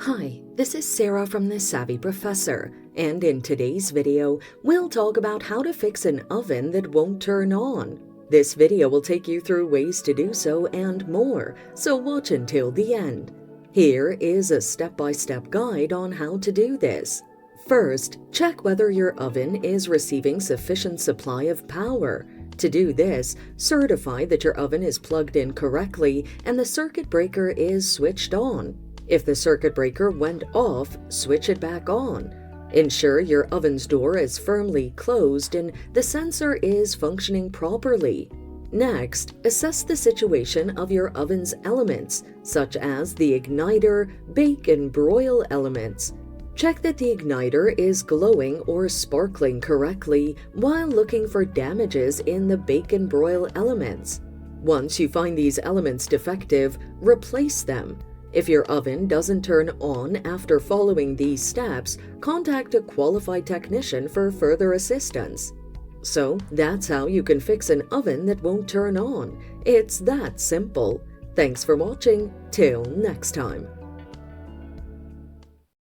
Hi, this is Sarah from The Savvy Professor, and in today's video, we'll talk about how to fix an oven that won't turn on. This video will take you through ways to do so and more, so watch until the end. Here is a step-by-step guide on how to do this. First, check whether your oven is receiving sufficient supply of power. To do this, certify that your oven is plugged in correctly and the circuit breaker is switched on. If the circuit breaker went off, switch it back on. Ensure your oven's door is firmly closed and the sensor is functioning properly. Next, assess the situation of your oven's elements, such as the igniter, bake, and broil elements. Check that the igniter is glowing or sparkling correctly while looking for damages in the bake and broil elements. Once you find these elements defective, replace them. If your oven doesn't turn on after following these steps, contact a qualified technician for further assistance. So that's how you can fix an oven that won't turn on. It's that simple. Thanks for watching. Till next time.